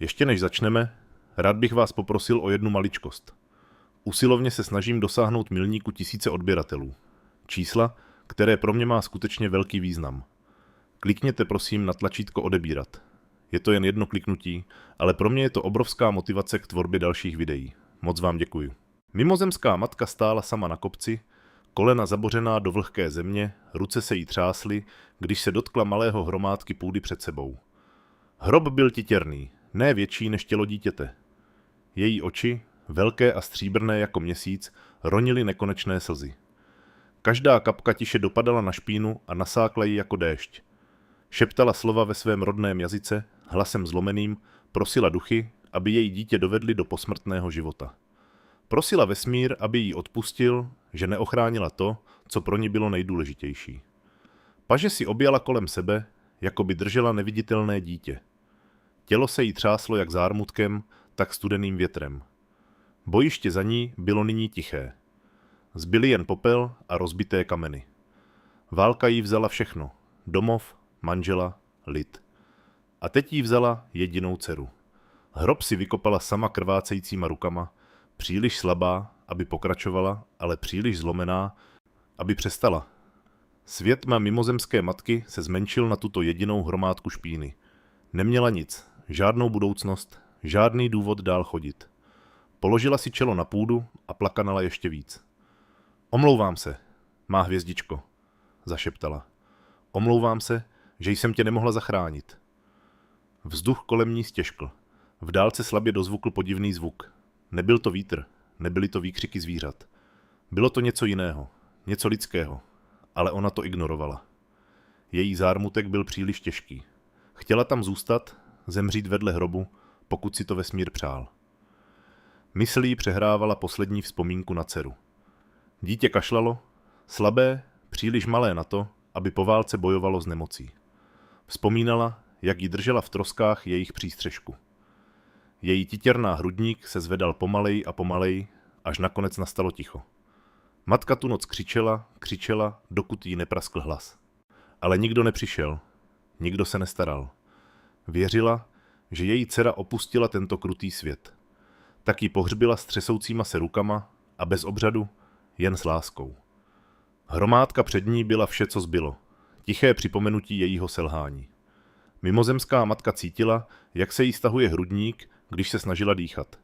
Ještě než začneme, rád bych vás poprosil o jednu maličkost. Usilovně se snažím dosáhnout milníku 1000 odběratelů. Čísla, které pro mě má skutečně velký význam. Klikněte prosím na tlačítko odebírat. Je to jen jedno kliknutí, ale pro mě je to obrovská motivace k tvorbě dalších videí. Moc vám děkuji. Mimozemská matka stála sama na kopci, kolena zabořená do vlhké země, ruce se jí třásly, když se dotkla malého hromádky půdy před sebou. Hrob byl titěrný, ne větší než tělo dítěte. Její oči, velké a stříbrné jako měsíc, ronily nekonečné slzy. Každá kapka tiše dopadala na špínu a nasákla ji jako déšť. Šeptala slova ve svém rodném jazyce, hlasem zlomeným, prosila duchy, aby její dítě dovedli do posmrtného života. Prosila vesmír, aby jí odpustil, že neochránila to, co pro ní bylo nejdůležitější. Paže si objala kolem sebe, jako by držela neviditelné dítě. Tělo se jí třáslo jak zármutkem, tak studeným větrem. Bojiště za ní bylo nyní tiché. Zbyly jen popel a rozbité kameny. Válka jí vzala všechno. Domov, manžela, lid. A teď jí vzala jedinou dceru. Hrob si vykopala sama krvácejícíma rukama, příliš slabá, aby pokračovala, ale příliš zlomená, aby přestala. Svět mé mimozemské matky se zmenšil na tuto jedinou hromádku špíny. Neměla nic, žádnou budoucnost, žádný důvod dál chodit. Položila si čelo na půdu a plakanala ještě víc. Omlouvám se, má hvězdičko, zašeptala. Omlouvám se, že jsem tě nemohla zachránit. Vzduch kolem ní stěžkl. V dálce slabě dozvukl podivný zvuk. Nebyl to vítr, nebyly to výkřiky zvířat. Bylo to něco jiného, něco lidského, ale ona to ignorovala. Její zármutek byl příliš těžký. Chtěla tam zůstat, zemřít vedle hrobu, pokud si to vesmír přál. Mysl jí přehrávala poslední vzpomínku na dceru. Dítě kašlalo, slabé, příliš malé na to, aby po válce bojovalo s nemocí. Vzpomínala, jak ji držela v troskách jejich přístřežku. Její titěrná hrudník se zvedal pomalej a pomalej, až nakonec nastalo ticho. Matka tu noc křičela, dokud jí nepraskl hlas. Ale nikdo nepřišel, nikdo se nestaral. Věřila, že její dcera opustila tento krutý svět. Tak ji pohřbila s třesoucíma se rukama a bez obřadu, jen s láskou. Hromádka před ní byla vše, co zbylo. Tiché připomenutí jejího selhání. Mimozemská matka cítila, jak se jí stahuje hrudník, když se snažila dýchat.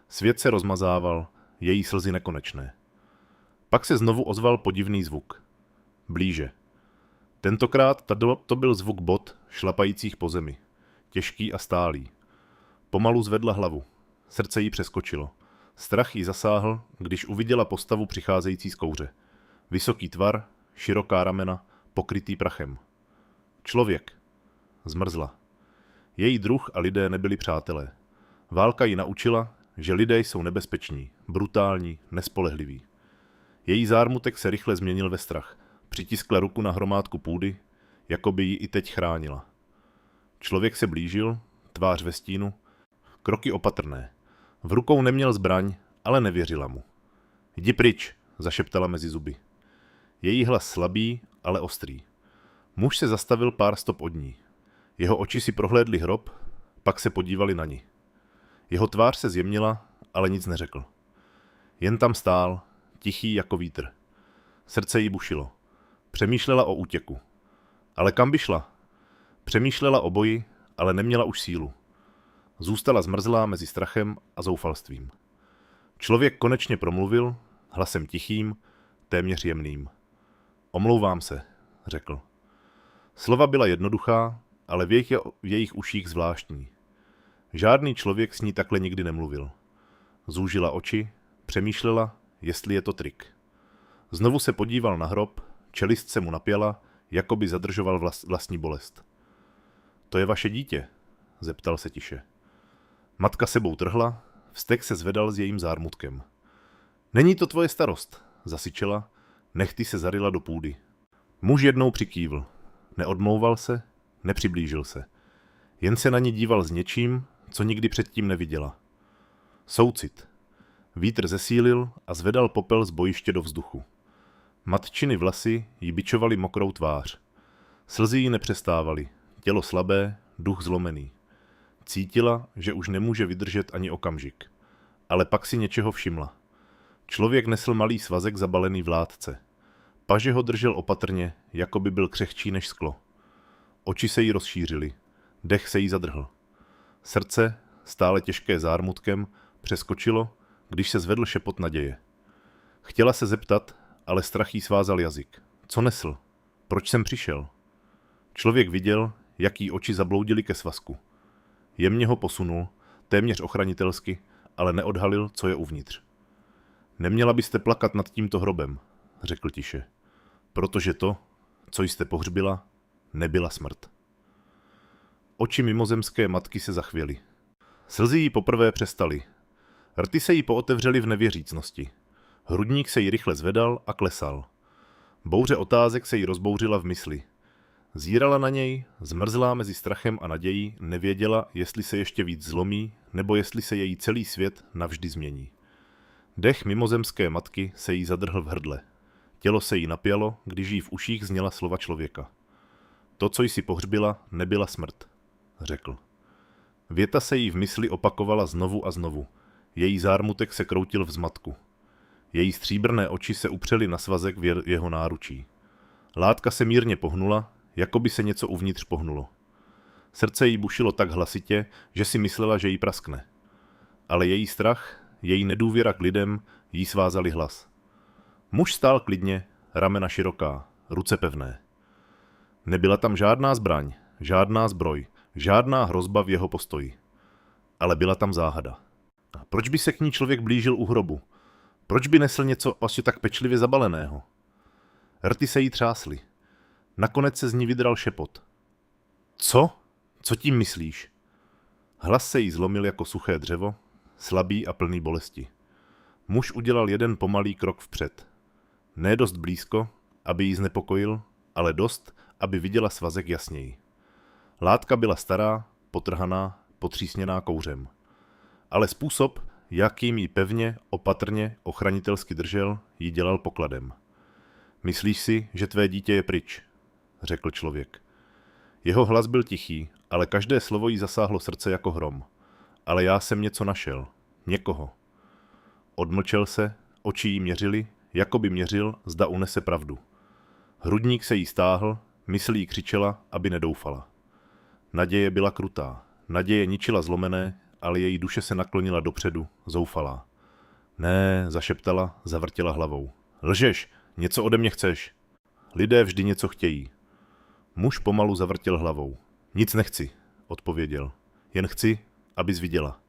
Svět se rozmazával, její slzy nekonečné. Pak se znovu ozval podivný zvuk. Blíže. Tentokrát to byl zvuk bot šlapajících po zemi. Těžký a stálý. Pomalu zvedla hlavu. Srdce jí přeskočilo. Strach jí zasáhl, když uviděla postavu přicházející z kouře. Vysoký tvar, široká ramena, pokrytý prachem. Člověk. Zmrzla. Její druh a lidé nebyli přátelé. Válka ji naučila, že lidé jsou nebezpeční, brutální, nespolehliví. Její zármutek se rychle změnil ve strach. Přitiskla ruku na hromádku půdy, jako by ji i teď chránila. Člověk se blížil, tvář ve stínu, kroky opatrné. V rukou neměl zbraň, ale nevěřila mu. Jdi pryč, zašeptala mezi zuby. Její hlas slabý, ale ostrý. Muž se zastavil pár stop od ní. Jeho oči si prohlédli hrob, pak se podívali na ni. Jeho tvář se zjemnila, ale nic neřekl. Jen tam stál, tichý jako vítr. Srdce jí bušilo. Přemýšlela o útěku. Ale kam by šla? Přemýšlela o boji, ale neměla už sílu. Zůstala zmrzlá mezi strachem a zoufalstvím. Člověk konečně promluvil, hlasem tichým, téměř jemným. Omlouvám se, řekl. Slova byla jednoduchá, ale v jejich uších zvláštní. Žádný člověk s ní takhle nikdy nemluvil. Zúžila oči, přemýšlela, jestli je to trik. Znovu se podíval na hrob, čelist se mu napěla, jako by zadržoval vlastní bolest. To je vaše dítě? Zeptal se tiše. Matka sebou trhla, vztek se zvedal s jejím zármutkem. Není to tvoje starost, zasyčela, nechty se zarila do půdy. Muž jednou přikývl. Neodmlouval se, nepřiblížil se. Jen se na ní díval s něčím, co nikdy předtím neviděla. Soucit. Vítr zesílil a zvedal popel z bojiště do vzduchu. Matčiny vlasy jí bičovaly mokrou tvář. Slzy jí nepřestávaly, tělo slabé, duch zlomený. Cítila, že už nemůže vydržet ani okamžik. Ale pak si něčeho všimla. Člověk nesl malý svazek zabalený v látce. Paže ho držel opatrně, jako by byl křehčí než sklo. Oči se jí rozšířily. Dech se jí zadrhl. Srdce, stále těžké zármutkem, přeskočilo, když se zvedl šepot naděje. Chtěla se zeptat, ale strach jí svázal jazyk. Co nesl? Proč jsem přišel? Člověk viděl, jak jí oči zabloudily ke svazku. Jemně ho posunul, téměř ochranitelsky, ale neodhalil, co je uvnitř. Neměla byste plakat nad tímto hrobem, řekl tiše, protože to, co jste pohřbila, nebyla smrt. Oči mimozemské matky se zachvěly. Slzy jí poprvé přestaly. Rty se jí pootevřely v nevěřícnosti. Hrudník se jí rychle zvedal a klesal. Bouře otázek se jí rozbouřila v mysli. Zírala na něj, zmrzlá mezi strachem a nadějí, nevěděla, jestli se ještě víc zlomí, nebo jestli se její celý svět navždy změní. Dech mimozemské matky se jí zadrhl v hrdle. Tělo se jí napělo, když jí v uších zněla slova člověka. To, co jsi pohřbila, nebyla smrt, řekl. Věta se jí v mysli opakovala znovu a znovu. Její zármutek se kroutil v zmatku. Její stříbrné oči se upřely na svazek v jeho náručí. Látka se mírně pohnula, jako by se něco uvnitř pohnulo. Srdce jí bušilo tak hlasitě, že si myslela, že jí praskne. Ale její strach, její nedůvěra k lidem jí svázali hlas. Muž stál klidně, ramena široká, ruce pevné. Nebyla tam žádná zbraň, žádná zbroj, žádná hrozba v jeho postoji. Ale byla tam záhada. Proč by se k ní člověk blížil u hrobu? Proč by nesl něco vlastně tak pečlivě zabaleného? Rty se jí třásly. Nakonec se z ní vydral šepot. Co? Co tím myslíš? Hlas se jí zlomil jako suché dřevo, slabý a plný bolesti. Muž udělal jeden pomalý krok vpřed. Ne dost blízko, aby jí znepokojil, ale dost, aby viděla svazek jasněji. Látka byla stará, potrhaná, potřísněná kouřem. Ale způsob, jakým jí pevně, opatrně, ochranitelsky držel, jí dělal pokladem. Myslíš si, že tvé dítě je pryč, řekl člověk. Jeho hlas byl tichý, ale každé slovo jí zasáhlo srdce jako hrom. Ale já jsem něco našel. Někoho. Odmlčel se, oči jí měřily, jako by měřil, zda unese pravdu. Hrudník se jí stáhl, mysl jí křičela, aby nedoufala. Naděje byla krutá. Naděje ničila zlomené, ale její duše se naklonila dopředu, zoufalá. Ne, zašeptala, zavrtěla hlavou. Lžeš, něco ode mě chceš. Lidé vždy něco chtějí. Muž pomalu zavrtěl hlavou. Nic nechci, odpověděl. Jen chci, abys viděla.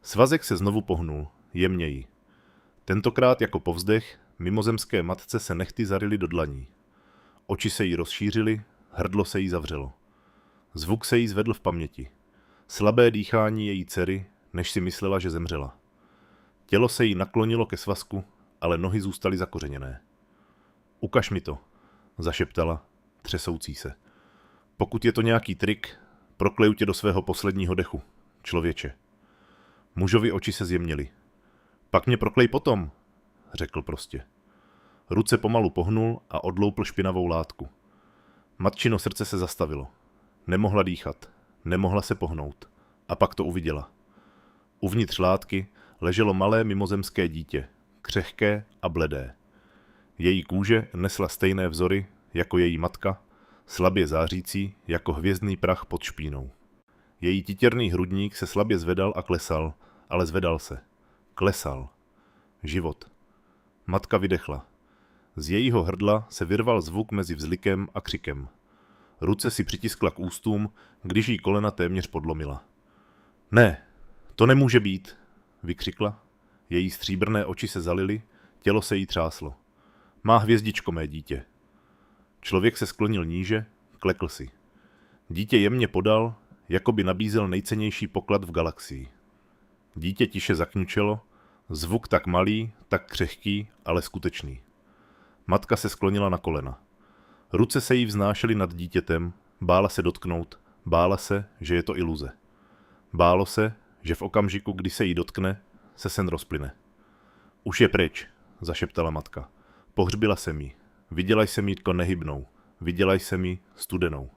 Svazek se znovu pohnul, jemněji. Tentokrát jako povzdech, mimozemské matce se nehty zarily do dlaní. Oči se jí rozšířily, hrdlo se jí zavřelo. Zvuk se jí zvedl v paměti. Slabé dýchání její dcery, než si myslela, že zemřela. Tělo se jí naklonilo ke svazku, ale nohy zůstaly zakořeněné. Ukaž mi to, zašeptala, třesoucí se. Pokud je to nějaký trik, prokleju tě do svého posledního dechu, člověče. Mužovi oči se zjemnily. Pak mě proklej potom, řekl prostě. Ruce pomalu pohnul a odloupl špinavou látku. Matčino srdce se zastavilo. Nemohla dýchat, nemohla se pohnout. A pak to uviděla. Uvnitř látky leželo malé mimozemské dítě, křehké a bledé. Její kůže nesla stejné vzory jako její matka, slabě zářící jako hvězdný prach pod špínou. Její titěrný hrudník se slabě zvedal a klesal, ale zvedal se. Klesal. Život. Matka vydechla. Z jejího hrdla se vyrval zvuk mezi vzlikem a křikem. Ruce si přitiskla k ústům, když jí kolena téměř podlomila. Ne, to nemůže být, vykřikla. Její stříbrné oči se zalily, tělo se jí třáslo. Má hvězdičko, mé dítě. Člověk se sklonil níže, klekl si. Dítě jemně podal, jako by nabízel nejcennější poklad v galaxii. Dítě tiše zakňučelo, zvuk tak malý, tak křehký, ale skutečný. Matka se sklonila na kolena. Ruce se jí vznášely nad dítětem, bála se dotknout, bála se, že je to iluze. Bálo se, že v okamžiku, kdy se jí dotkne, se sen rozplyne. Už je pryč, zašeptala matka. Pohřbila jsem jí. Viděla jsem jí tko nehybnou. Viděla jsem jí studenou.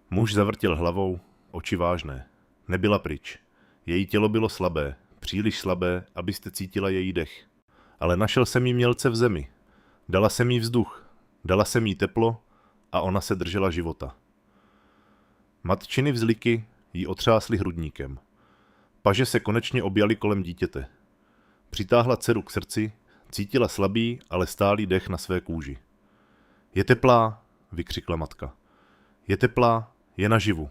Muž zavrtěl hlavou, oči vážné. Nebyla pryč. Její tělo bylo slabé, příliš slabé, abyste cítila její dech. Ale našel jsem jí mělce v zemi. Dala jsem jí vzduch, dala jsem jí teplo a ona se držela života. Matčiny vzliky jí otřásly hrudníkem. Paže se konečně objaly kolem dítěte. Přitáhla dceru k srdci, cítila slabý, ale stálý dech na své kůži. Je teplá, vykřikla matka. Je teplá, je naživu.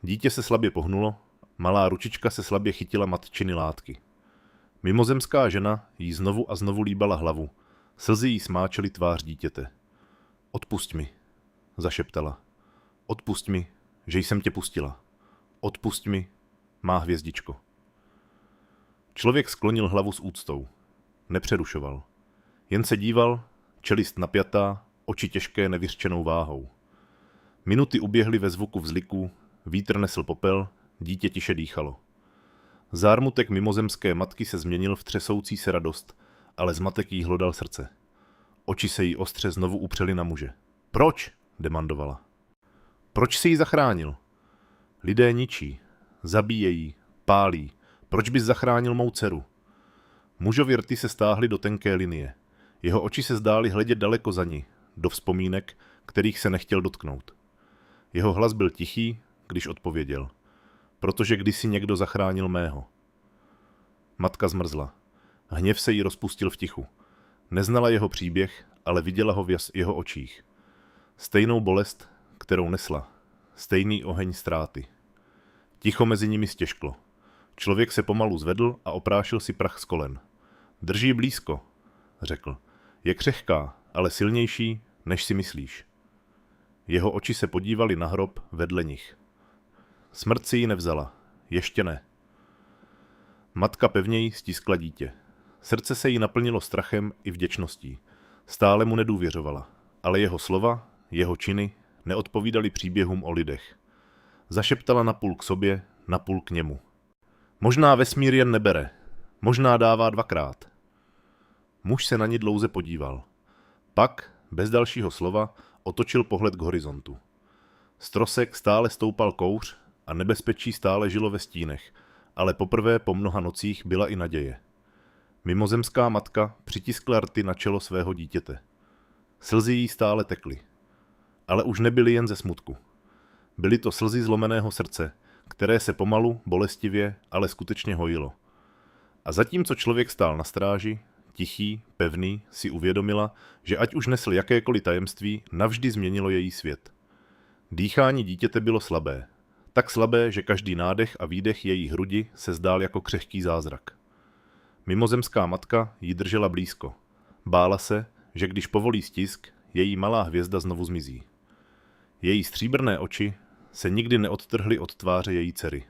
Dítě se slabě pohnulo, malá ručička se slabě chytila matčiny látky. Mimozemská žena jí znovu a znovu líbala hlavu. Slzy jí smáčely tvář dítěte. Odpusť mi, zašeptala. Odpusť mi, že jsem tě pustila. Odpusť mi, má hvězdičko. Člověk sklonil hlavu s úctou. Nepřerušoval. Jen se díval, čelist napjatá, oči těžké nevyřčenou váhou. Minuty uběhly ve zvuku vzliků, vítr nesl popel, dítě tiše dýchalo. Zármutek mimozemské matky se změnil v třesoucí se radost, ale zmatek jí hlodal srdce. Oči se jí ostře znovu upřely na muže. Proč? Demandovala. Proč jsi ji zachránil? Lidé ničí, zabíjejí, pálí. Proč bys zachránil mou dceru? Mužovi rty se stáhly do tenké linie. Jeho oči se zdály hledět daleko za ní, do vzpomínek, kterých se nechtěl dotknout. Jeho hlas byl tichý, když odpověděl. Protože kdysi někdo zachránil mého. Matka zmrzla. Hněv se jí rozpustil v tichu. Neznala jeho příběh, ale viděla ho v jeho očích. Stejnou bolest, kterou nesla. Stejný oheň ztráty. Ticho mezi nimi stěžklo. Člověk se pomalu zvedl a oprášil si prach z kolen. Drží blízko, řekl. Je křehká, ale silnější, než si myslíš. Jeho oči se podívaly na hrob vedle nich. Smrt si ji nevzala. Ještě ne. Matka pevněji stiskla dítě. Srdce se jí naplnilo strachem i vděčností. Stále mu nedůvěřovala, ale jeho slova, jeho činy neodpovídaly příběhům o lidech. Zašeptala napůl k sobě, napůl k němu. Možná vesmír jen nebere, možná dává dvakrát. Muž se na ní dlouze podíval. Pak, bez dalšího slova, otočil pohled k horizontu. Z trosek stále stoupal kouř a nebezpečí stále žilo ve stínech, ale poprvé po mnoha nocích byla i naděje. Mimozemská matka přitiskla rty na čelo svého dítěte. Slzy jí stále tekly. Ale už nebyly jen ze smutku. Byly to slzy zlomeného srdce, které se pomalu, bolestivě, ale skutečně hojilo. A zatímco člověk stál na stráži, tichý, pevný, si uvědomila, že ať už nesl jakékoliv tajemství, navždy změnilo její svět. Dýchání dítěte bylo slabé. Tak slabé, že každý nádech a výdech její hrudi se zdál jako křehký zázrak. Mimozemská matka ji držela blízko. Bála se, že když povolí stisk, její malá hvězda znovu zmizí. Její stříbrné oči se nikdy neodtrhly od tváře její dcery.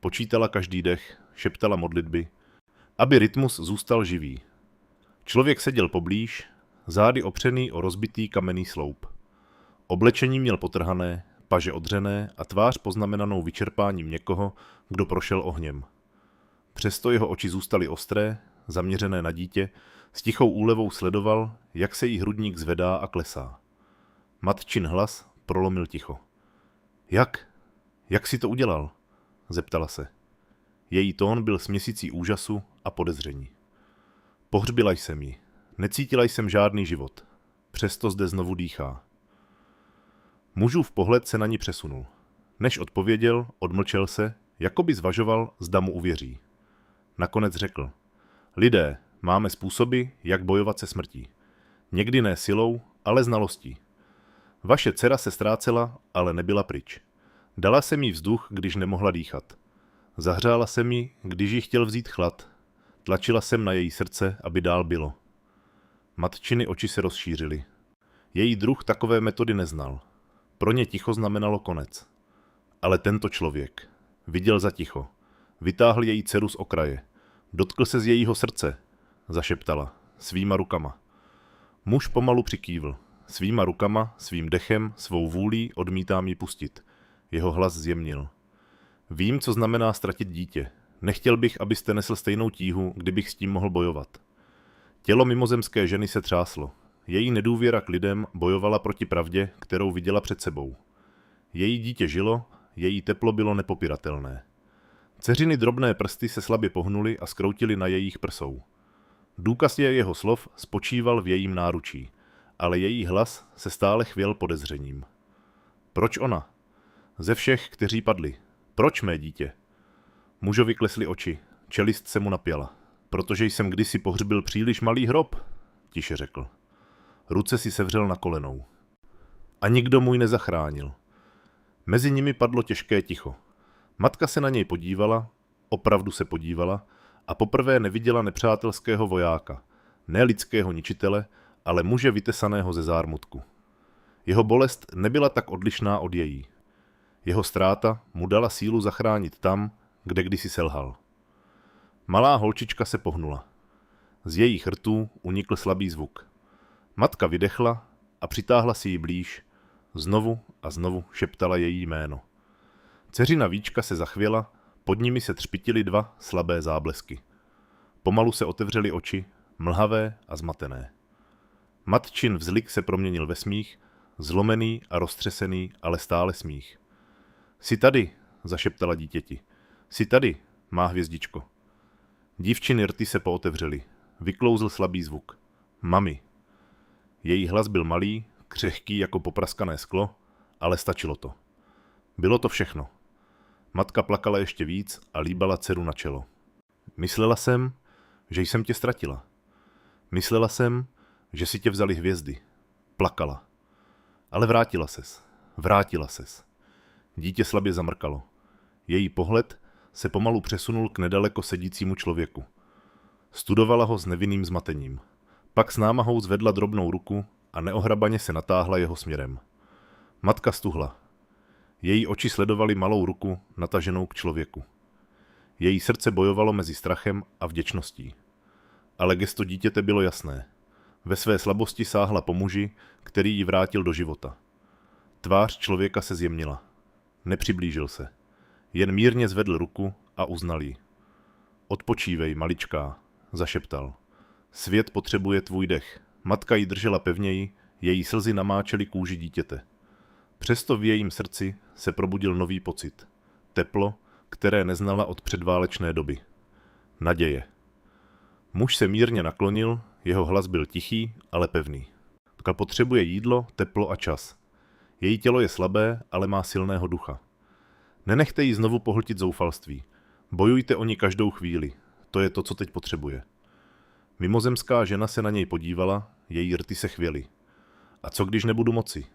Počítala každý dech, šeptala modlitby, aby rytmus zůstal živý. Člověk seděl poblíž, zády opřený o rozbitý kamenný sloup. Oblečení měl potrhané, paže odřené a tvář poznamenanou vyčerpáním někoho, kdo prošel ohněm. Přesto jeho oči zůstaly ostré, zaměřené na dítě, s tichou úlevou sledoval, jak se jí hrudník zvedá a klesá. Matčin hlas prolomil ticho. Jak? Jak si to udělal? Zeptala se. Její tón byl směsicí úžasu a podezření. Pohřbila jsem ji. Necítila jsem žádný život. Přesto zde znovu dýchá. Mužův pohled se na ní přesunul. Než odpověděl, odmlčel se, jako by zvažoval, zda mu uvěří. Nakonec řekl. Lidé, máme způsoby, jak bojovat se smrtí. Někdy ne silou, ale znalostí. Vaše dcera se ztrácela, ale nebyla pryč. Dala jsem jí vzduch, když nemohla dýchat. Zahřála jsem ji, když jí chtěl vzít chlad. Tlačila jsem na její srdce, aby dál bylo. Matčiny oči se rozšířily. Její druh takové metody neznal. Pro ně ticho znamenalo konec. Ale tento člověk viděl za ticho. Vytáhl její dceru z okraje. Dotkl se z jejího srdce, zašeptala, svýma rukama. Muž pomalu přikývl. Svýma rukama, svým dechem, svou vůlí odmítám ji pustit. Jeho hlas zjemnil. Vím, co znamená ztratit dítě. Nechtěl bych, abyste nesl stejnou tíhu, kdybych s tím mohl bojovat. Tělo mimozemské ženy se třáslo. Její nedůvěra k lidem bojovala proti pravdě, kterou viděla před sebou. Její dítě žilo, její teplo bylo nepopiratelné. Dceřiny drobné prsty se slabě pohnuly a skroutily na jejich prsou. Důkaz jeho slov spočíval v jejím náručí, ale její hlas se stále chvěl podezřením. Proč ona? Ze všech, kteří padli. Proč, mé dítě? Mužovi klesly oči, čelist se mu napěla. Protože jsem kdysi pohřbil příliš malý hrob, tiše řekl. Ruce si sevřel na kolenou. A nikdo můj nezachránil. Mezi nimi padlo těžké ticho. Matka se na něj podívala, opravdu se podívala, a poprvé neviděla nepřátelského vojáka, ne lidského ničitele, ale muže vytesaného ze zármutku. Jeho bolest nebyla tak odlišná od její. Jeho ztráta mu dala sílu zachránit tam, kde kdysi selhal. Malá holčička se pohnula. Z jejich rtů unikl slabý zvuk. Matka vydechla a přitáhla si ji blíž. Znovu a znovu šeptala její jméno. Dceřina Víčka se zachvěla, pod nimi se třpitily dva slabé záblesky. Pomalu se otevřely oči, mlhavé a zmatené. Matčin vzlik se proměnil ve smích, zlomený a roztřesený, ale stále smích. Jsi tady, zašeptala dítěti. Jsi tady, má hvězdičko. Dívčiny rty se pootevřely. Vyklouzl slabý zvuk. Mami. Její hlas byl malý, křehký jako popraskané sklo, ale stačilo to. Bylo to všechno. Matka plakala ještě víc a líbala dceru na čelo. Myslela jsem, že jsem tě ztratila. Myslela jsem, že si tě vzali hvězdy. Plakala. Ale vrátila ses. Dítě slabě zamrkalo. Její pohled se pomalu přesunul k nedaleko sedícímu člověku. Studovala ho s nevinným zmatením. Pak s námahou zvedla drobnou ruku a neohrabaně se natáhla jeho směrem. Matka stuhla. Její oči sledovaly malou ruku nataženou k člověku. Její srdce bojovalo mezi strachem a vděčností. Ale gesto dítěte bylo jasné. Ve své slabosti sáhla po muži, který ji vrátil do života. Tvář člověka se zjemnila. Nepřiblížil se. Jen mírně zvedl ruku a uznal ji. Odpočívej, maličká, zašeptal. Svět potřebuje tvůj dech. Matka ji držela pevněji, její slzy namáčely kůži dítěte. Přesto v jejím srdci se probudil nový pocit. Teplo, které neznala od předválečné doby. Naděje. Muž se mírně naklonil, jeho hlas byl tichý, ale pevný. Matka potřebuje jídlo, teplo a čas. Její tělo je slabé, ale má silného ducha. Nenechte ji znovu pohltit zoufalství. Bojujte o ní každou chvíli. To je to, co teď potřebuje. Mimozemská žena se na něj podívala, její rty se chvěly. A co když nebudu moci?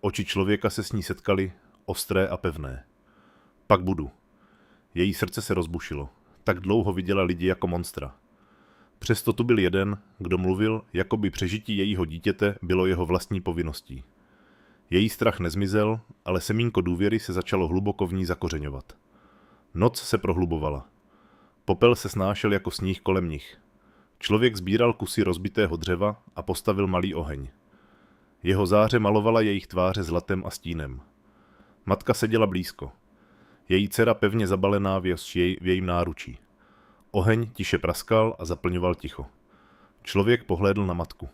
Oči člověka se s ní setkaly, ostré a pevné. Pak budu. Její srdce se rozbušilo. Tak dlouho viděla lidi jako monstra. Přesto tu byl jeden, kdo mluvil, jako by přežití jejího dítěte bylo jeho vlastní povinností. Její strach nezmizel, ale semínko důvěry se začalo hluboko v ní zakořeňovat. Noc se prohlubovala. Popel se snášel jako sníh kolem nich. Člověk sbíral kusy rozbitého dřeva a postavil malý oheň. Jeho záře malovala jejich tváře zlatem a stínem. Matka seděla blízko. Její dcera pevně zabalená v jejím náručí. Oheň tiše praskal a zaplňoval ticho. Člověk pohlédl na matku.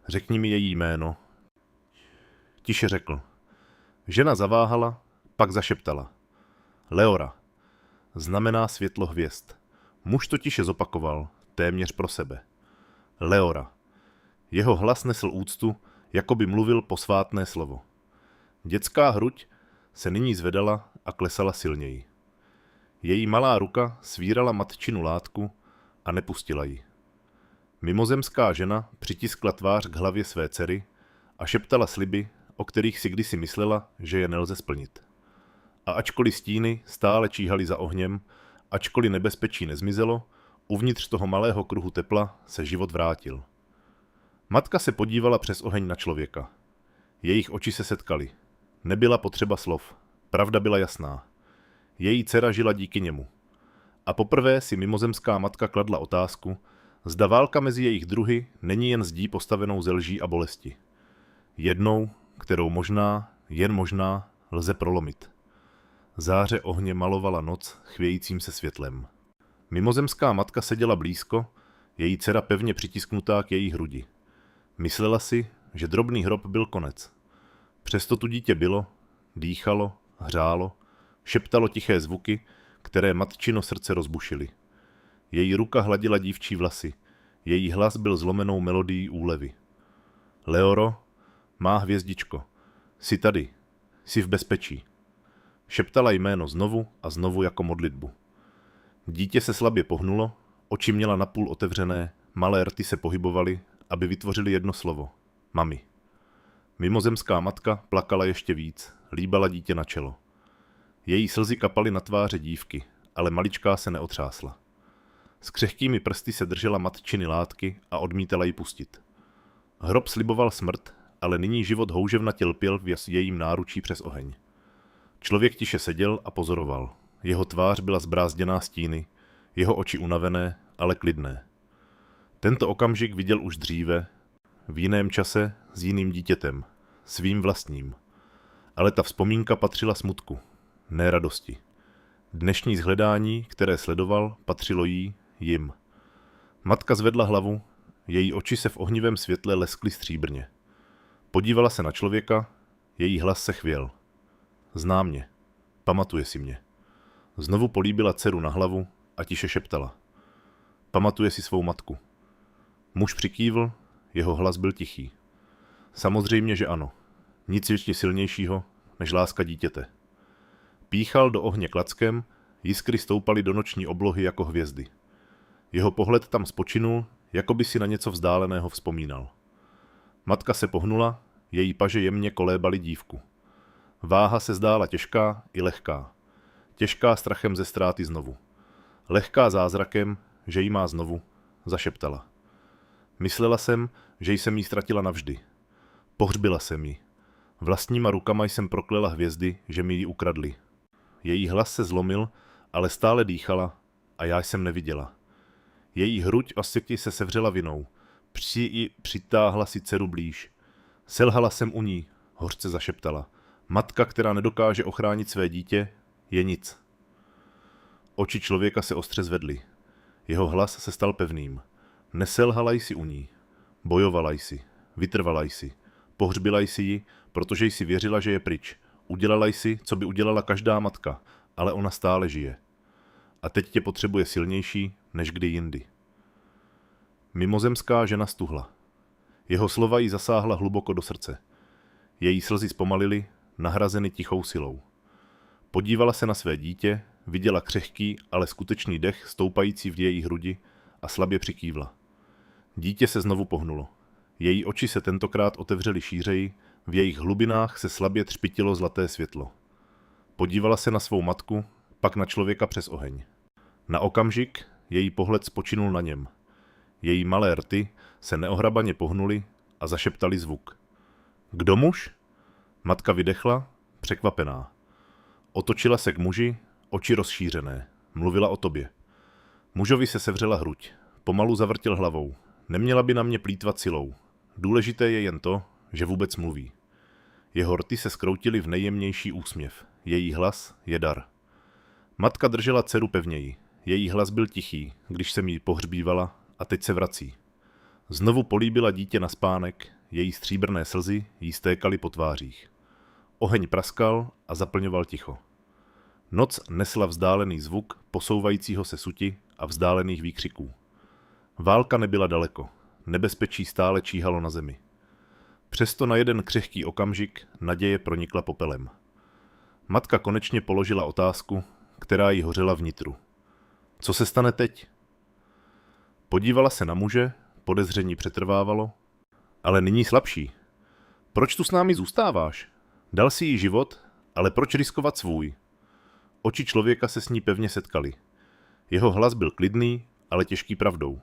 Řekni mi její jméno. Tiše řekl. Žena zaváhala, pak zašeptala. Leora. Znamená světlo hvězd. Muž to tiše zopakoval, téměř pro sebe. Leora. Jeho hlas nesl úctu, jako by mluvil posvátné slovo. Dětská hruď se nyní zvedala a klesala silněji. Její malá ruka svírala matčinu látku a nepustila ji. Mimozemská žena přitiskla tvář k hlavě své dcery a šeptala sliby, o kterých si kdysi myslela, že je nelze splnit. A ačkoliv stíny stále číhaly za ohněm, ačkoliv nebezpečí nezmizelo, uvnitř toho malého kruhu tepla se život vrátil. Matka se podívala přes oheň na člověka. Jejich oči se setkaly. Nebyla potřeba slov. Pravda byla jasná. Její dcera žila díky němu. A poprvé si mimozemská matka kladla otázku, zda válka mezi jejich druhy není jen zdí postavenou ze lží a bolesti. Jednou, kterou možná, jen možná, lze prolomit. Záře ohně malovala noc chvějícím se světlem. Mimozemská matka seděla blízko, její dcera pevně přitisknutá k její hrudi. Myslela si, že drobný hrob byl konec. Přesto tu dítě bylo, dýchalo, hřálo, šeptalo tiché zvuky, které matčino srdce rozbušily. Její ruka hladila dívčí vlasy, její hlas byl zlomenou melodií úlevy. Leoro, má hvězdičko, jsi tady, jsi v bezpečí. Šeptala jméno znovu a znovu jako modlitbu. Dítě se slabě pohnulo, oči měla napůl otevřené, malé rty se pohybovaly, aby vytvořili jedno slovo. Mami. Mimozemská matka plakala ještě víc, líbala dítě na čelo. Její slzy kapaly na tváře dívky, ale maličká se neotřásla. S křehkými prsty se držela matčiny látky a odmítala ji pustit. Hrob sliboval smrt, ale nyní život houževnatě lpěl v jejím náručí přes oheň. Člověk tiše seděl a pozoroval. Jeho tvář byla zbrázděná stíny, jeho oči unavené, ale klidné. Tento okamžik viděl už dříve, v jiném čase s jiným dítětem, svým vlastním. Ale ta vzpomínka patřila smutku, ne radosti. Dnešní zhledání, které sledoval, patřilo jim. Matka zvedla hlavu, její oči se v ohnivém světle leskly stříbrně. Podívala se na člověka, její hlas se chvěl. Zná mě, pamatuje si mě. Znovu políbila dceru na hlavu a tiše šeptala. Pamatuje si svou matku. Muž přikývl, jeho hlas byl tichý. Samozřejmě, že ano. Nic ještě silnějšího, než láska dítěte. Píchal do ohně klackem, jiskry stoupaly do noční oblohy jako hvězdy. Jeho pohled tam spočinul, jako by si na něco vzdáleného vzpomínal. Matka se pohnula, její paže jemně kolébaly dívku. Váha se zdála těžká i lehká. Těžká strachem ze ztráty znovu. Lehká zázrakem, že jí má znovu, zašeptala. Myslela jsem, že jsem jí ztratila navždy. Pohřbila jsem ji. Vlastníma rukama jsem proklela hvězdy, že mi ji ukradly. Její hlas se zlomil, ale stále dýchala a já jsem neviděla. Její hruď a syky se sevřela vinou. Přitáhla si dceru blíž. Selhala jsem u ní, hořce zašeptala. Matka, která nedokáže ochránit své dítě, je nic. Oči člověka se ostře zvedly. Jeho hlas se stal pevným. Neselhala jsi u ní. Bojovala jsi. Vytrvala jsi. Pohřbila jsi ji, protože jsi věřila, že je pryč. Udělala jsi, co by udělala každá matka, ale ona stále žije. A teď tě potřebuje silnější, než kdy jindy. Mimozemská žena stuhla. Jeho slova jí zasáhla hluboko do srdce. Její slzy zpomalily, nahrazeny tichou silou. Podívala se na své dítě, viděla křehký, ale skutečný dech stoupající v její hrudi a slabě přikývla. Dítě se znovu pohnulo. Její oči se tentokrát otevřely šířeji, v jejich hlubinách se slabě třpitilo zlaté světlo. Podívala se na svou matku, pak na člověka přes oheň. Na okamžik její pohled spočinul na něm. Její malé rty se neohrabaně pohnuly a zašeptali zvuk. Kdo muž? Matka vydechla, překvapená. Otočila se k muži, oči rozšířené. Mluvila o tobě. Mužovi se sevřela hruď. Pomalu zavrtěl hlavou. Neměla by na mě plýtvat silou. Důležité je jen to, že vůbec mluví. Jeho rty se skroutily v nejjemnější úsměv. Její hlas je dar. Matka držela dceru pevněji. Její hlas byl tichý, když jsem ji pohřbívala, a teď se vrací. Znovu políbila dítě na spánek, její stříbrné slzy jí stékaly po tvářích. Oheň praskal a zaplňoval ticho. Noc nesla vzdálený zvuk posouvajícího se suti a vzdálených výkřiků. Válka nebyla daleko, nebezpečí stále číhalo na zemi. Přesto na jeden křehký okamžik naděje pronikla popelem. Matka konečně položila otázku, která jí hořela vnitru. Co se stane teď? Podívala se na muže, podezření přetrvávalo, ale nyní slabší. Proč tu s námi zůstáváš? Dal si jí život, ale proč riskovat svůj? Oči člověka se s ní pevně setkaly. Jeho hlas byl klidný, ale těžký pravdou.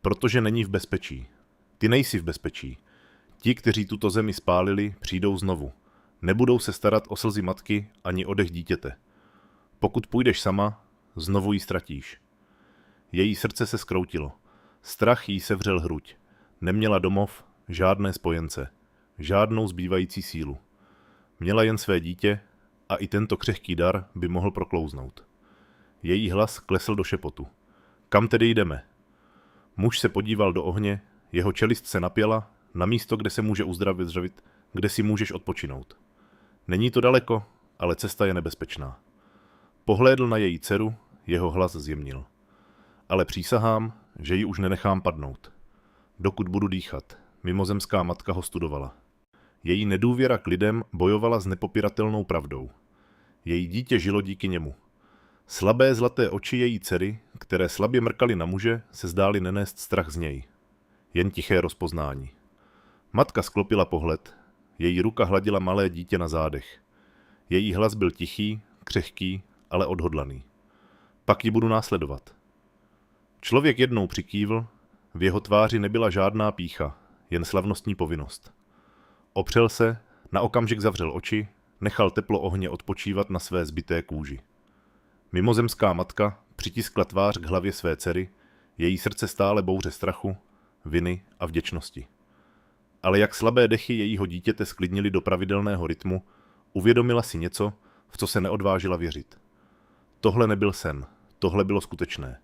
Protože není v bezpečí. Ty nejsi v bezpečí. Ti, kteří tuto zemi spálili, přijdou znovu. Nebudou se starat o slzy matky ani o dech dítěte. Pokud půjdeš sama, znovu ji ztratíš. Její srdce se zkroutilo. Strach jí sevřel hruď. Neměla domov, žádné spojence, žádnou zbývající sílu. Měla jen své dítě a i tento křehký dar by mohl proklouznout. Její hlas klesl do šepotu. Kam tedy jdeme? Muž se podíval do ohně, jeho čelist se napěla, na místo, kde se může uzdravit, kde si můžeš odpočinout. Není to daleko, ale cesta je nebezpečná. Pohlédl na její dceru, jeho hlas zjemnil. Ale přísahám, že ji už nenechám padnout. Dokud budu dýchat, mimozemská matka ho studovala. Její nedůvěra k lidem bojovala s nepopiratelnou pravdou. Její dítě žilo díky němu. Slabé zlaté oči její dcery, které slabě mrkaly na muže, se zdály nenést strach z něj. Jen tiché rozpoznání. Matka sklopila pohled, její ruka hladila malé dítě na zádech. Její hlas byl tichý, křehký, ale odhodlaný. Pak ji budu následovat. Člověk jednou přikývl, v jeho tváři nebyla žádná pýcha, jen slavnostní povinnost. Opřel se, na okamžik zavřel oči, nechal teplo ohně odpočívat na své zbité kůži. Mimozemská matka přitiskla tvář k hlavě své dcery, její srdce stále bouře strachu, viny a vděčnosti. Ale jak slabé dechy jejího dítěte sklidnily do pravidelného rytmu, uvědomila si něco, v co se neodvážila věřit. Tohle nebyl sen, tohle bylo skutečné.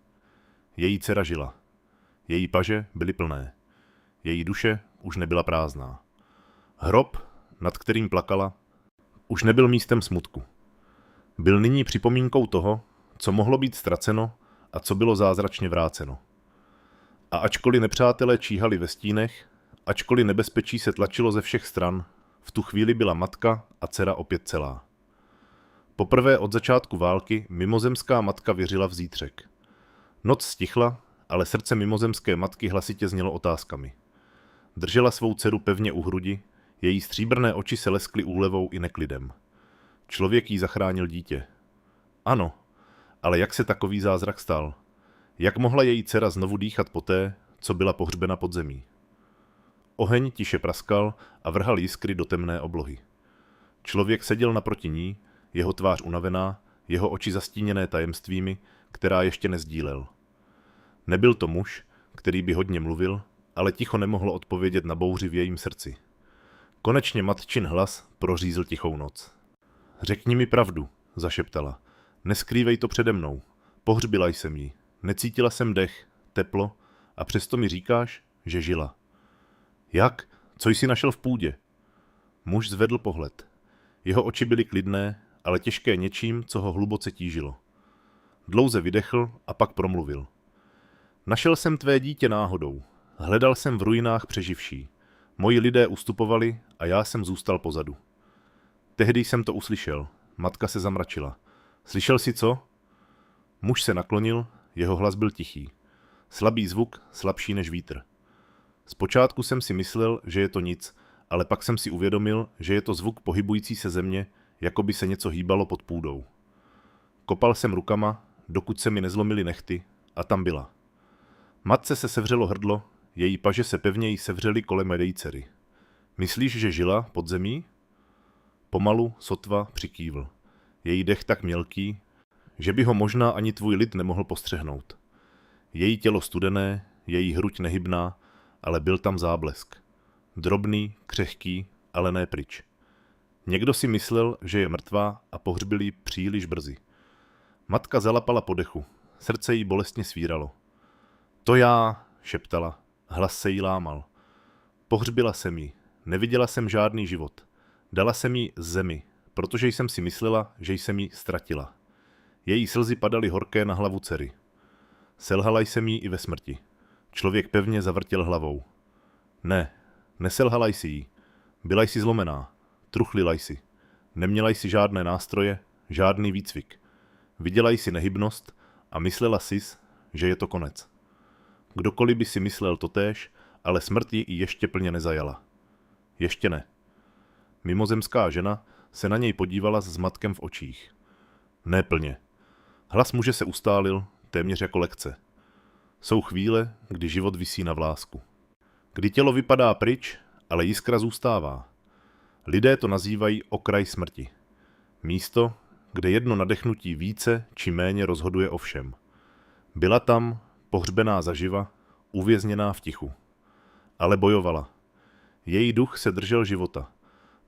Její dcera žila. Její paže byly plné. Její duše už nebyla prázdná. Hrob, nad kterým plakala, už nebyl místem smutku. Byl nyní připomínkou toho, co mohlo být ztraceno a co bylo zázračně vráceno. A ačkoliv nepřátelé číhali ve stínech, ačkoliv nebezpečí se tlačilo ze všech stran, v tu chvíli byla matka a dcera opět celá. Poprvé od začátku války mimozemská matka věřila v zítřek. Noc stichla, ale srdce mimozemské matky hlasitě znělo otázkami. Držela svou dceru pevně u hrudi, její stříbrné oči se leskly úlevou i neklidem. Člověk jí zachránil dítě. Ano, ale jak se takový zázrak stal? Jak mohla její dcera znovu dýchat poté, co byla pohřbena pod zemí? Oheň tiše praskal a vrhal jiskry do temné oblohy. Člověk seděl naproti ní, jeho tvář unavená, jeho oči zastíněné tajemstvími, která ještě nezdílel. Nebyl to muž, který by hodně mluvil, ale ticho nemohlo odpovědět na bouři v jejím srdci. Konečně matčin hlas prořízl tichou noc. Řekni mi pravdu, zašeptala. Neskrývej to přede mnou. Pohřbila jsem ji. Necítila jsem dech, teplo a přesto mi říkáš, že žila. Jak? Co jsi našel v půdě? Muž zvedl pohled. Jeho oči byly klidné, ale těžké něčím, co ho hluboce tížilo. Dlouze vydechl a pak promluvil. Našel jsem tvé dítě náhodou. Hledal jsem v ruinách přeživší. Moji lidé ustupovali a já jsem zůstal pozadu. Tehdy jsem to uslyšel. Matka se zamračila. Slyšel jsi co? Muž se naklonil, jeho hlas byl tichý. Slabý zvuk, slabší než vítr. Zpočátku jsem si myslel, že je to nic, ale pak jsem si uvědomil, že je to zvuk pohybující se země, jako by se něco hýbalo pod půdou. Kopal jsem rukama, dokud se mi nezlomily nehty, a tam byla. Matce se sevřelo hrdlo, její paže se pevněji sevřely kolem její dcery. Myslíš, že žila pod zemí? Pomalu, sotva, přikývl. Její dech tak mělký, že by ho možná ani tvůj lid nemohl postřehnout. Její tělo studené, její hruď nehybná, ale byl tam záblesk. Drobný, křehký, ale ne pryč. Někdo si myslel, že je mrtvá a pohřbil ji příliš brzy. Matka zalapala po dechu, srdce jí bolestně svíralo. To já, šeptala, hlas se jí lámal. Pohřbila jsem ji, neviděla jsem žádný život. Dala jsem ji zemi, protože jsem si myslela, že jsem ji ztratila. Její slzy padaly horké na hlavu dcery. Selhala jsem jí i ve smrti. Člověk pevně zavrtěl hlavou. Ne, neselhala jsi jí. Byla jsi zlomená. Truchlila jsi. Neměla jsi žádné nástroje, žádný výcvik. Viděla jsi nehybnost a myslela sis, že je to konec. Kdokoliv by si myslel totéž, ale smrt ji i ještě plně nezajala. Ještě ne. Mimozemská žena se na něj podívala s zmatkem v očích. Ne plně. Hlas muže se ustálil, téměř jako lekce. Jsou chvíle, kdy život visí na vlásku. Kdy tělo vypadá pryč, ale jiskra zůstává. Lidé to nazývají okraj smrti. Místo, kde jedno nadechnutí více či méně rozhoduje o všem. Byla tam, pohřbená zaživa, uvězněná v tichu. Ale bojovala. Její duch se držel života.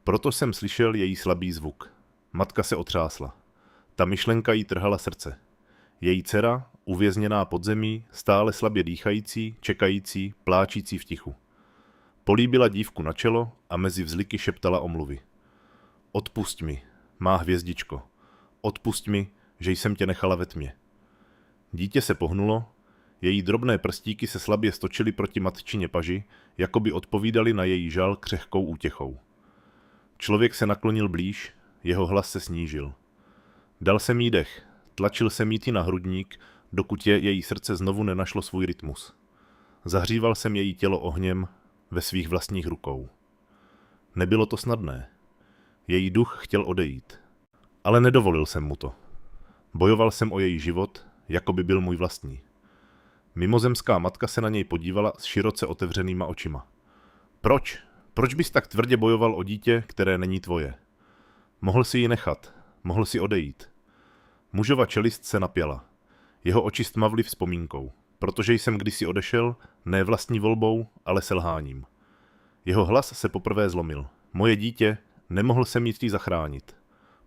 Proto jsem slyšel její slabý zvuk. Matka se otřásla. Ta myšlenka jí trhala srdce. Její dcera, uvězněná pod zemí, stále slabě dýchající, čekající, pláčící v tichu. Políbila dívku na čelo a mezi vzliky šeptala omluvy. Odpusť mi. má hvězdičko, odpusť mi, že jsem tě nechala ve tmě. Dítě se pohnulo, její drobné prstíky se slabě stočily proti matčině paži, jako by odpovídali na její žal křehkou útěchou. Člověk se naklonil blíž, jeho hlas se snížil. Dal jsem jí dech, tlačil jsem jí na hrudník, dokud její srdce znovu nenašlo svůj rytmus. Zahříval jsem její tělo ohněm ve svých vlastních rukou. Nebylo to snadné. Její duch chtěl odejít. Ale nedovolil jsem mu to. Bojoval jsem o její život, jako by byl můj vlastní. Mimozemská matka se na něj podívala s široce otevřenýma očima. Proč? Proč bys tak tvrdě bojoval o dítě, které není tvoje? Mohl si ji nechat, mohl si odejít. Mužova čelist se napěla. Jeho oči stmavly vzpomínkou, protože jsem kdysi odešel, ne vlastní volbou, ale selháním. Jeho hlas se poprvé zlomil. Moje dítě, nemohl jsem ji zachránit.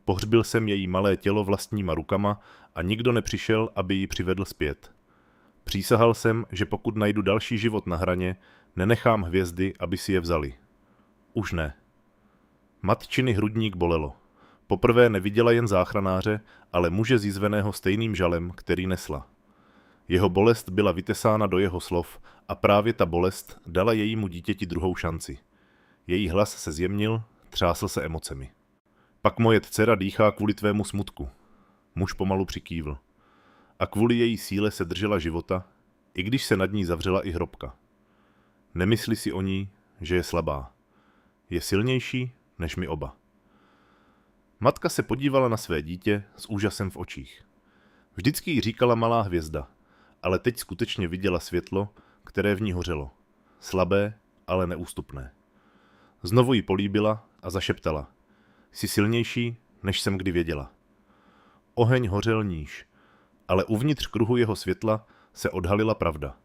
Pohřbil jsem její malé tělo vlastníma rukama a nikdo nepřišel, aby ji přivedl zpět. Přísahal jsem, že pokud najdu další život na hraně, nenechám hvězdy, aby si je vzali. Už ne. Matčiny hrudník bolelo. Poprvé neviděla jen záchranáře, ale muže zjizveného stejným žalem, který nesla. Jeho bolest byla vytesána do jeho slov a právě ta bolest dala jejímu dítěti druhou šanci. Její hlas se zjemnil, třásl se emocemi. Pak moje dcera dýchá kvůli tvému smutku. Muž pomalu přikývl. A kvůli její síle se držela života, i když se nad ní zavřela i hrobka. Nemyslí si o ní, že je slabá. Je silnější než my oba. Matka se podívala na své dítě s úžasem v očích. Vždycky jí říkala malá hvězda, ale teď skutečně viděla světlo, které v ní hořelo. Slabé, ale neústupné. Znovu ji políbila a zašeptala. Jsi silnější, než jsem kdy věděla. Oheň hořel níž, ale uvnitř kruhu jeho světla se odhalila pravda.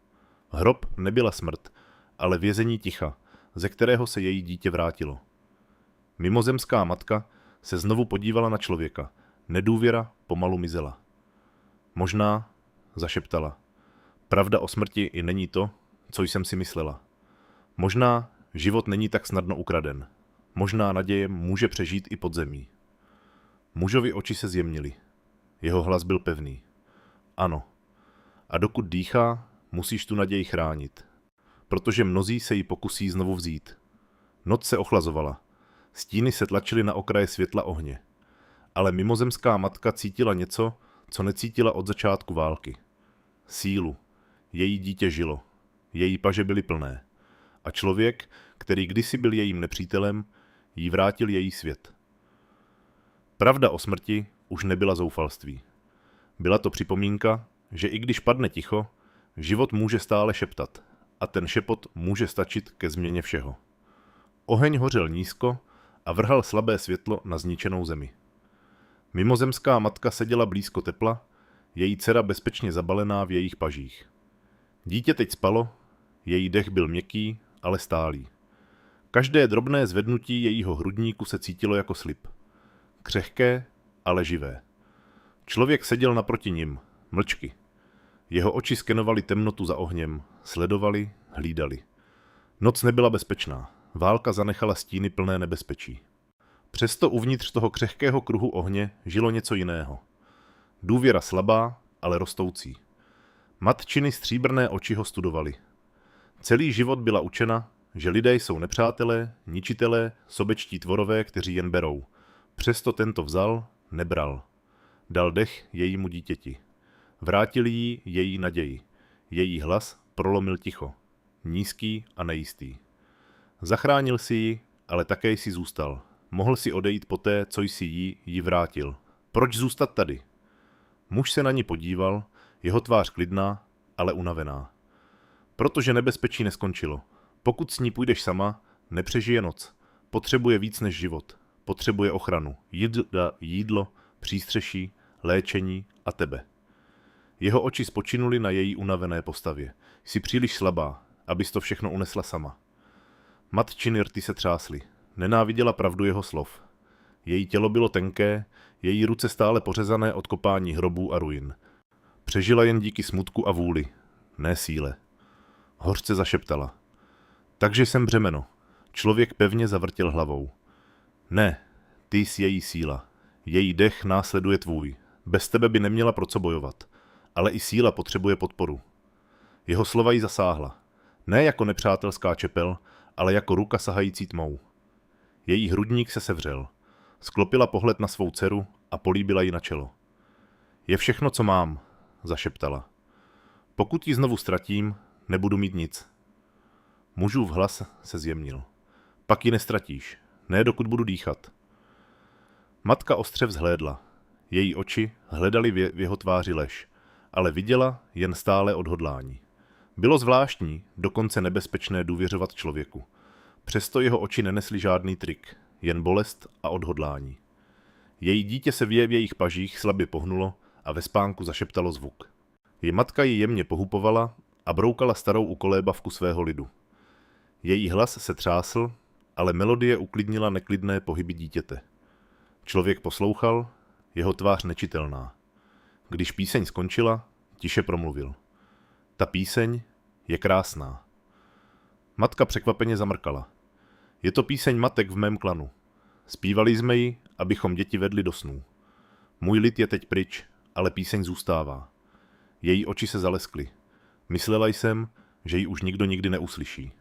Hrob nebyla smrt, ale vězení ticha, ze kterého se její dítě vrátilo. Mimozemská matka se znovu podívala na člověka. Nedůvěra pomalu mizela. Možná, zašeptala, pravda o smrti i není to, co jsem si myslela. Možná život není tak snadno ukraden. Možná naděje může přežít i pod zemí. Mužovi oči se zjemnily. Jeho hlas byl pevný. Ano. A dokud dýchá, musíš tu naději chránit. Protože mnozí se jí pokusí znovu vzít. Noc se ochlazovala. Stíny se tlačily na okraje světla ohně. Ale mimozemská matka cítila něco, co necítila od začátku války. Sílu. Její dítě žilo. Její paže byly plné. A člověk, který kdysi byl jejím nepřítelem, jí vrátil její svět. Pravda o smrti už nebyla zoufalství. Byla to připomínka, že i když padne ticho, život může stále šeptat a ten šepot může stačit ke změně všeho. Oheň hořel nízko a vrhal slabé světlo na zničenou zemi. Mimozemská matka seděla blízko tepla, její dcera bezpečně zabalená v jejich pažích. Dítě teď spalo, její dech byl měkký, ale stálý. Každé drobné zvednutí jejího hrudníku se cítilo jako slib. Křehké, ale živé. Člověk seděl naproti nim, mlčky. Jeho oči skenovaly temnotu za ohněm, sledovali, hlídali. Noc nebyla bezpečná, válka zanechala stíny plné nebezpečí. Přesto uvnitř toho křehkého kruhu ohně žilo něco jiného. Důvěra slabá, ale rostoucí. Matčiny stříbrné oči ho studovaly. Celý život byla učena, že lidé jsou nepřátelé, ničitelé, sobečtí tvorové, kteří jen berou. Přesto tento vzal, nebral. Dal dech jejímu dítěti. Vrátil jí její naději. Její hlas prolomil ticho. Nízký a nejistý. Zachránil si ji, ale také si zůstal. Mohl si odejít poté, co jsi jí vrátil. Proč zůstat tady? Muž se na ní podíval, jeho tvář klidná, ale unavená. Protože nebezpečí neskončilo. Pokud s ní půjdeš sama, nepřežije noc. Potřebuje víc než život. Potřebuje ochranu, jídlo, přístřeší, léčení a tebe. Jeho oči spočinuly na její unavené postavě. Jsi příliš slabá, abys to všechno unesla sama. Matčiny rty se třásly. Nenáviděla pravdu jeho slov. Její tělo bylo tenké, její ruce stále pořezané od kopání hrobů a ruin. Přežila jen díky smutku a vůli, ne síle. Hořce zašeptala. Takže jsem břemeno. Člověk pevně zavrtěl hlavou. Ne, ty jsi její síla. Její dech následuje tvůj. Bez tebe by neměla pro co bojovat. Ale i síla potřebuje podporu. Jeho slova jí zasáhla. Ne jako nepřátelská čepel, ale jako ruka sahající tmou. Její hrudník se sevřel. Sklopila pohled na svou dceru a políbila ji na čelo. Je všechno, co mám, zašeptala. Pokud ji znovu ztratím, nebudu mít nic. Mužův hlas se zjemnil. Pak ji nestratíš, ne dokud budu dýchat. Matka ostře vzhlédla. Její oči hledaly v jeho tváři lež, ale viděla jen stále odhodlání. Bylo zvláštní, dokonce nebezpečné důvěřovat člověku. Přesto jeho oči nenesly žádný trik, jen bolest a odhodlání. Její dítě se v jejich pažích slabě pohnulo a ve spánku zašeptalo zvuk. Její matka ji jemně pohupovala a broukala starou ukolébavku svého lidu. Její hlas se třásl, ale melodie uklidnila neklidné pohyby dítěte. Člověk poslouchal, jeho tvář nečitelná. Když píseň skončila, tiše promluvil. Ta píseň je krásná. Matka překvapeně zamrkala. Je to píseň matek v mém klanu. Zpívali jsme ji, abychom děti vedli do snů. Můj lid je teď pryč, ale píseň zůstává. Její oči se zaleskly. Myslela jsem, že ji už nikdo nikdy neuslyší.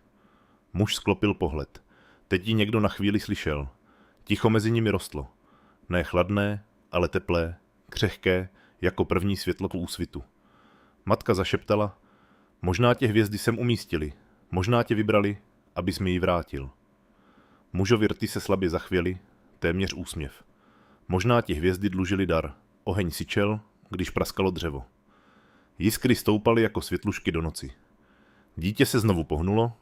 Muž sklopil pohled. Teď ji někdo na chvíli slyšel. Ticho mezi nimi rostlo. Ne chladné, ale teplé, křehké, jako první světlo po úsvitu. Matka zašeptala, možná tě hvězdy sem umístili, možná tě vybrali, abys mi ji vrátil. Mužovi rty se slabě zachvěly, téměř úsměv. Možná ti hvězdy dlužili dar, oheň syčel, když praskalo dřevo. Jiskry stoupaly jako světlušky do noci. Dítě se znovu pohnulo,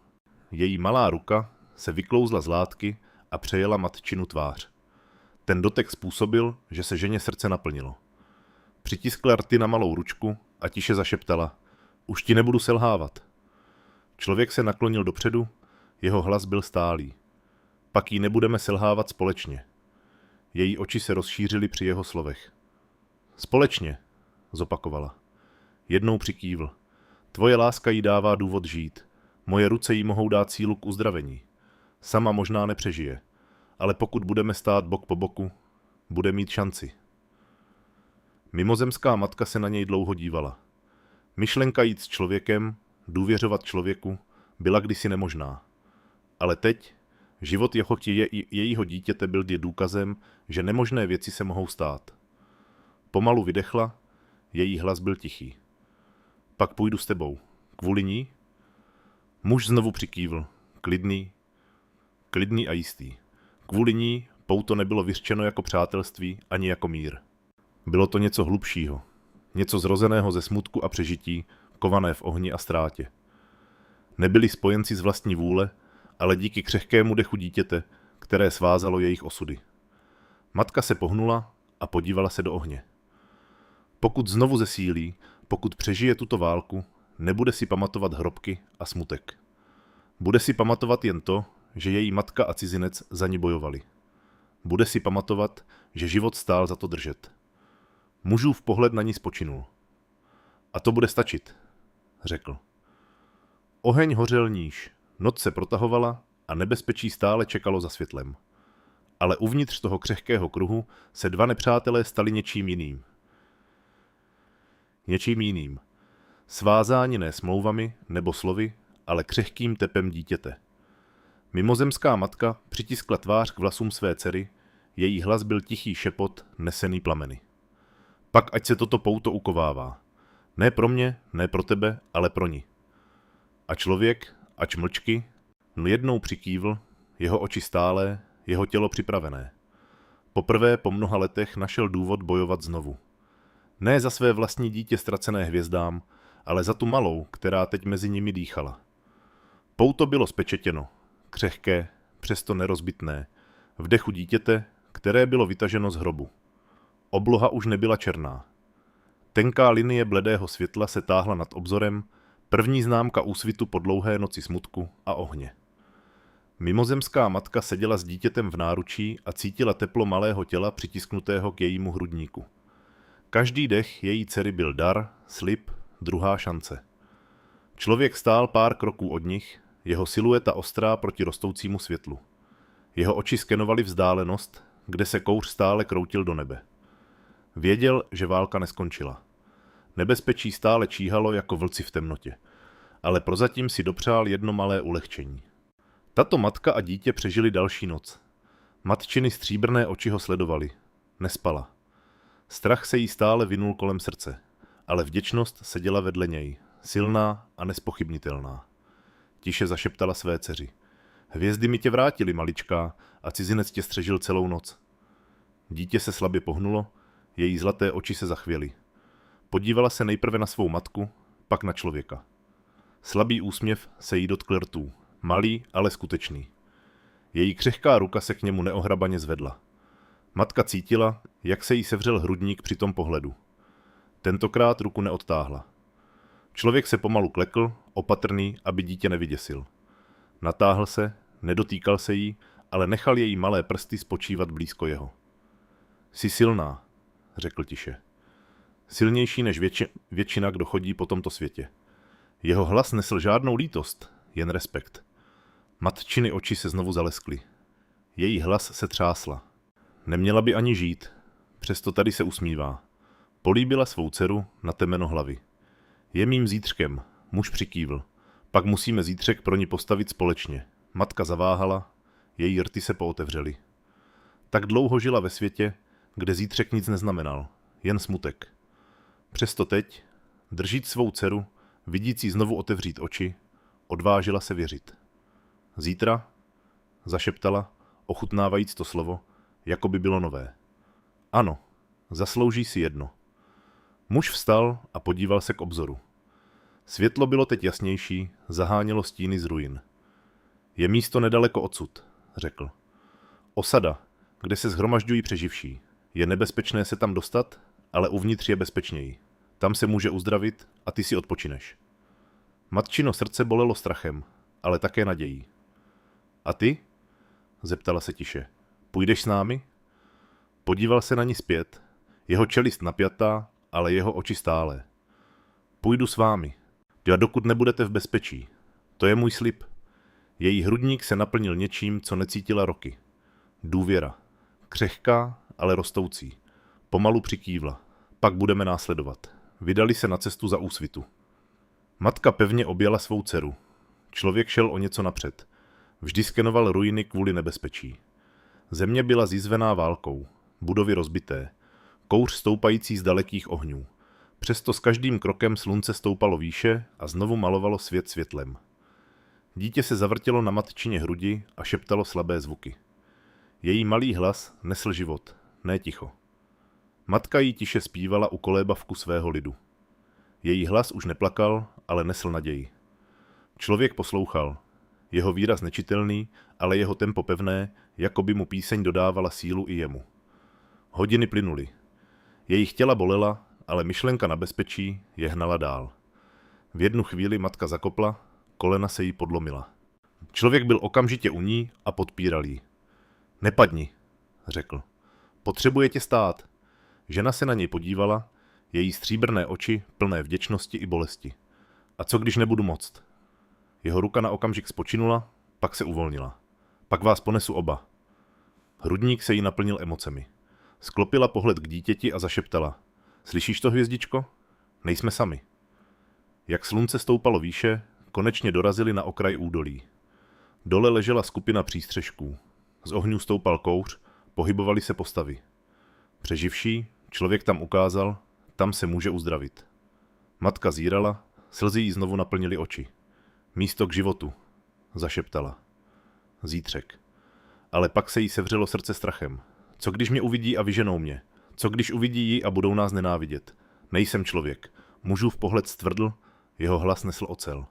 její malá ruka se vyklouzla z látky a přejela matčinu tvář. Ten dotek způsobil, že se ženě srdce naplnilo. Přitiskla rty na malou ručku a tiše zašeptala, už ti nebudu selhávat. Člověk se naklonil dopředu, jeho hlas byl stálý. Pak jí nebudeme selhávat společně. Její oči se rozšířily při jeho slovech. Společně, zopakovala. Jednou přikývl. Tvoje láska jí dává důvod žít. Moje ruce jí mohou dát sílu k uzdravení. Sama možná nepřežije, ale pokud budeme stát bok po boku, bude mít šanci. Mimozemská matka se na něj dlouho dívala. Myšlenka jít s člověkem, důvěřovat člověku, byla kdysi nemožná. Ale teď, život jejího dítěte byl důkazem, že nemožné věci se mohou stát. Pomalu vydechla, její hlas byl tichý. Pak půjdu s tebou. Kvůli ní? Muž znovu přikývl. Klidný a jistý. Kvůli ní pouto nebylo vyřčeno jako přátelství ani jako mír. Bylo to něco hlubšího. Něco zrozeného ze smutku a přežití, kované v ohni a ztrátě. Nebyli spojenci z vlastní vůle, ale díky křehkému dechu dítěte, které svázalo jejich osudy. Matka se pohnula a podívala se do ohně. Pokud znovu zesílí, pokud přežije tuto válku, nebude si pamatovat hrobky a smutek. Bude si pamatovat jen to, že její matka a cizinec za ní bojovali. Bude si pamatovat, že život stál za to držet. Mužův pohled na ní spočinul. A to bude stačit, řekl. Oheň hořel níž, noc se protahovala a nebezpečí stále čekalo za světlem. Ale uvnitř toho křehkého kruhu se dva nepřátelé stali něčím jiným. Svázáni ne smlouvami nebo slovy, ale křehkým tepem dítěte. Mimozemská matka přitiskla tvář k vlasům své dcery, její hlas byl tichý šepot nesený plameny. Pak ať se toto pouto ukovává. Ne pro mě, ne pro tebe, ale pro ní. A člověk, ač mlčky, jednou přikývl, jeho oči stálé, jeho tělo připravené. Poprvé po mnoha letech našel důvod bojovat znovu. Ne za své vlastní dítě ztracené hvězdám, ale za tu malou, která teď mezi nimi dýchala. Pouto bylo spečetěno, křehké, přesto nerozbitné, v dechu dítěte, které bylo vytaženo z hrobu. Obloha už nebyla černá. Tenká linie bledého světla se táhla nad obzorem, první známka úsvitu po dlouhé noci smutku a ohně. Mimozemská matka seděla s dítětem v náručí a cítila teplo malého těla přitisknutého k jejímu hrudníku. Každý dech její dcery byl dar, slib, druhá šance. Člověk stál pár kroků od nich, jeho silueta ostrá proti rostoucímu světlu. Jeho oči skenovaly vzdálenost, kde se kouř stále kroutil do nebe. Věděl, že válka neskončila. Nebezpečí stále číhalo jako vlci v temnotě, ale prozatím si dopřál jedno malé ulehčení. Tato matka a dítě přežili další noc. Matčiny stříbrné oči ho sledovaly. Nespala. Strach se jí stále vinul kolem srdce, ale vděčnost seděla vedle něj, silná a nespochybnitelná. Tiše zašeptala své dceři. Hvězdy mi tě vrátily, maličká, a cizinec tě střežil celou noc. Dítě se slabě pohnulo, její zlaté oči se zachvěly. Podívala se nejprve na svou matku, pak na člověka. Slabý úsměv se jí dotkl rtů, malý, ale skutečný. Její křehká ruka se k němu neohrabaně zvedla. Matka cítila, jak se jí sevřel hrudník při tom pohledu. Tentokrát ruku neodtáhla. Člověk se pomalu klekl, opatrný, aby dítě nevyděsil. Natáhl se, nedotýkal se jí, ale nechal její malé prsty spočívat blízko jeho. Jsi silná, řekl tiše. Silnější než většina, kdo chodí po tomto světě. Jeho hlas nesl žádnou lítost, jen respekt. Matčiny oči se znovu zaleskly. Její hlas se třásla. Neměla by ani žít, přesto tady se usmívá. Políbila svou dceru na temeno hlavy. Je mým zítřkem, muž přikývl. Pak musíme zítřek pro ní postavit společně. Matka zaváhala, její rty se pootevřely. Tak dlouho žila ve světě, kde zítřek nic neznamenal, jen smutek. Přesto teď, držíc svou dceru, vidící znovu otevřít oči, odvážila se věřit. Zítra, zašeptala, ochutnávajíc to slovo, jako by bylo nové. Ano, zaslouží si jedno. Muž vstal a podíval se k obzoru. Světlo bylo teď jasnější, zahánělo stíny z ruin. Je místo nedaleko odsud, řekl. Osada, kde se shromažďují přeživší. Je nebezpečné se tam dostat, ale uvnitř je bezpečněji. Tam se může uzdravit a ty si odpočineš. Matčino srdce bolelo strachem, ale také nadějí. A ty? Zeptala se tiše. Půjdeš s námi? Podíval se na ní zpět, jeho čelist napjatá, ale jeho oči stálé. Půjdu s vámi. A dokud nebudete v bezpečí. To je můj slib. Její hrudník se naplnil něčím, co necítila roky. Důvěra. Křehká, ale rostoucí. Pomalu přikývla. Pak budeme následovat. Vydali se na cestu za úsvitu. Matka pevně objala svou dceru. Člověk šel o něco napřed. Vždy skenoval ruiny kvůli nebezpečí. Země byla zjizvená válkou. Budovy rozbité. Kouř stoupající z dalekých ohňů. Přesto s každým krokem slunce stoupalo výše a znovu malovalo svět světlem. Dítě se zavrtělo na matčině hrudi a šeptalo slabé zvuky. Její malý hlas nesl život, ne ticho. Matka jí tiše zpívala u kolébavku svého lidu. Její hlas už neplakal, ale nesl naději. Člověk poslouchal. Jeho výraz nečitelný, ale jeho tempo pevné, jako by mu píseň dodávala sílu i jemu. Hodiny plynuly. Jejich těla bolela, ale myšlenka na bezpečí je hnala dál. V jednu chvíli matka zakopla, kolena se jí podlomila. Člověk byl okamžitě u ní a podpíral jí. Nepadni, řekl. Potřebuje tě stát. Žena se na něj podívala, její stříbrné oči plné vděčnosti i bolesti. A co když nebudu moct? Jeho ruka na okamžik spočinula, pak se uvolnila. Pak vás ponesu oba. Hrudník se jí naplnil emocemi. Sklopila pohled k dítěti a zašeptala. Slyšíš to, hvězdičko? Nejsme sami. Jak slunce stoupalo výše, konečně dorazili na okraj údolí. Dole ležela skupina přístřešků. Z ohňů stoupal kouř, pohybovaly se postavy. Přeživší, člověk tam ukázal, tam se může uzdravit. Matka zírala, slzy jí znovu naplnily oči. Místo k životu, zašeptala. Zítřek. Ale pak se jí sevřelo srdce strachem. Co když mě uvidí a vyženou mě? Co když uvidí ji a budou nás nenávidět? Nejsem člověk. Mužův pohled stvrdl, jeho hlas nesl ocel.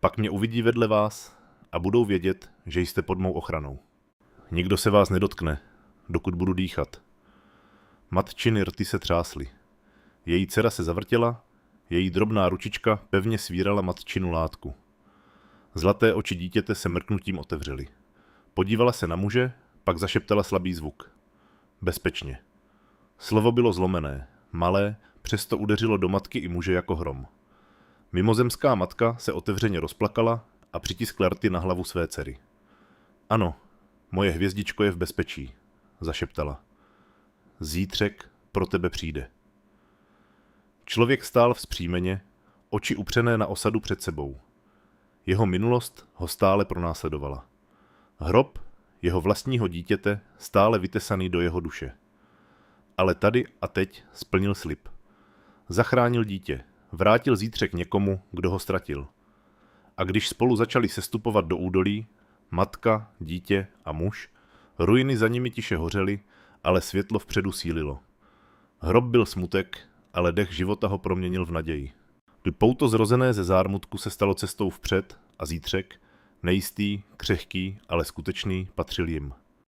Pak mě uvidí vedle vás a budou vědět, že jste pod mou ochranou. Nikdo se vás nedotkne, dokud budu dýchat. Matčiny rty se třásly. Její dcera se zavrtěla, její drobná ručička pevně svírala matčinu látku. Zlaté oči dítěte se mrknutím otevřely. Podívala se na muže, pak zašeptala slabý zvuk. Bezpečně. Slovo bylo zlomené, malé, přesto udeřilo do matky i muže jako hrom. Mimozemská matka se otevřeně rozplakala a přitiskla rty na hlavu své dcery. Ano, moje hvězdičko je v bezpečí, zašeptala. Zítřek pro tebe přijde. Člověk stál vzpřímeně, oči upřené na osadu před sebou. Jeho minulost ho stále pronásledovala. Hrob jeho vlastního dítěte stále vytesaný do jeho duše. Ale tady a teď splnil slib. Zachránil dítě, vrátil zítřek někomu, kdo ho ztratil. A když spolu začali sestupovat do údolí, matka, dítě a muž, ruiny za nimi tiše hořely, ale světlo vpředu sílilo. Hrob byl smutek, ale dech života ho proměnil v naději. Pouto zrozené ze zármutku se stalo cestou vpřed a zítřek, nejistý, křehký, ale skutečný, patřil jim.